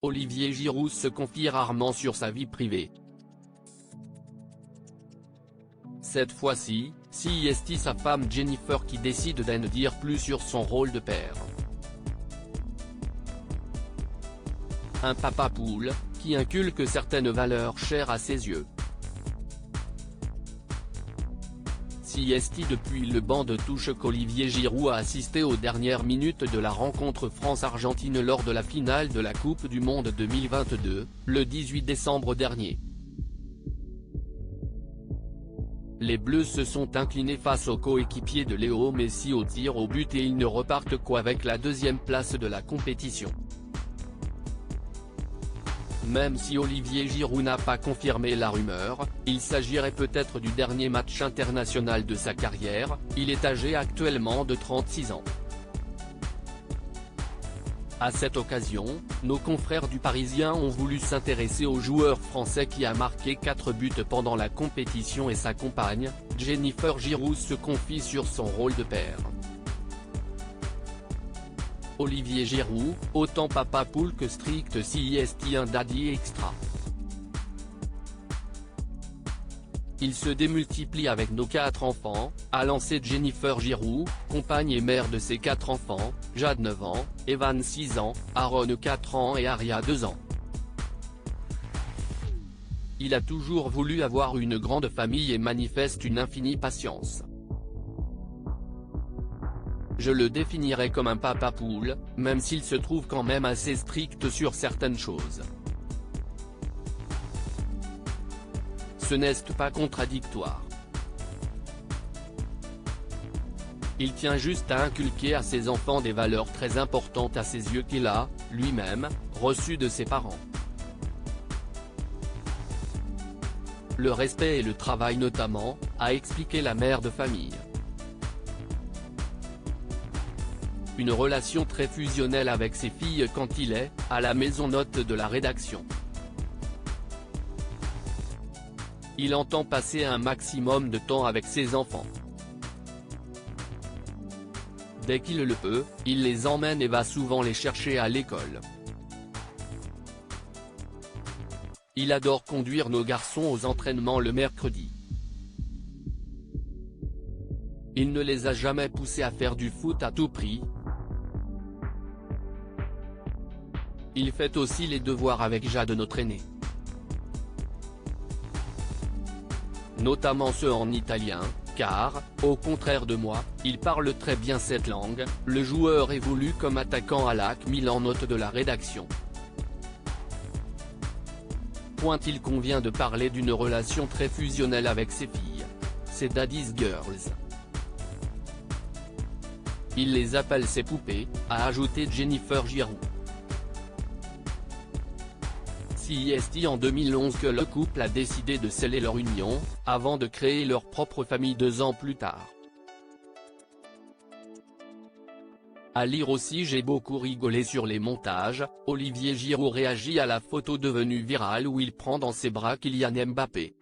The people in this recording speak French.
Olivier Giroud se confie rarement sur sa vie privée. Cette fois-ci, c'est sa femme Jennifer qui décide d'en dire plus sur son rôle de père. Un papa poule, qui inculque certaines valeurs chères à ses yeux. Depuis le banc de touche qu'Olivier Giroud a assisté aux dernières minutes de la rencontre France-Argentine lors de la finale de la Coupe du Monde 2022, le 18 décembre dernier. Les Bleus se sont inclinés face aux coéquipiers de Léo Messi au tir au but et ils ne repartent qu'avec la deuxième place de la compétition. Même si Olivier Giroud n'a pas confirmé la rumeur, il s'agirait peut-être du dernier match international de sa carrière, il est âgé actuellement de 36 ans. À cette occasion, nos confrères du Parisien ont voulu s'intéresser au joueur français qui a marqué 4 buts pendant la compétition et sa compagne, Jennifer Giroud se confie sur son rôle de père. Olivier Giroud, autant papa poule que strict un daddy extra. Il se démultiplie avec nos 4 enfants, a lancé Jennifer Giroud, compagne et mère de ses 4 enfants, Jade 9 ans, Evan 6 ans, Aaron 4 ans et Aria 2 ans. Il a toujours voulu avoir une grande famille et manifeste une infinie patience. Je le définirais comme un papa poule, même s'il se trouve quand même assez strict sur certaines choses. Ce n'est pas contradictoire. Il tient juste à inculquer à ses enfants des valeurs très importantes à ses yeux qu'il a, lui-même, reçues de ses parents. Le respect et le travail notamment, a expliqué la mère de famille. Une relation très fusionnelle avec ses filles quand il est, à la maison, note de la rédaction. Il entend passer un maximum de temps avec ses enfants. Dès qu'il le peut, il les emmène et va souvent les chercher à l'école. Il adore conduire nos garçons aux entraînements le mercredi. Il ne les a jamais poussés à faire du foot à tout prix. Il fait aussi les devoirs avec Jade, notre aîné. Notamment ceux en italien, car, au contraire de moi, il parle très bien cette langue. Le joueur évolue comme attaquant à l'AC Milan, note de la rédaction. Il convient de parler d'une relation très fusionnelle avec ses filles. Ses Daddy's Girls. Il les appelle ses poupées, a ajouté Jennifer Giroud. C'est en 2011 que le couple a décidé de sceller leur union, avant de créer leur propre famille 2 ans plus tard. À lire aussi: j'ai beaucoup rigolé sur les montages. Olivier Giroud réagit à la photo devenue virale où il prend dans ses bras Kylian Mbappé.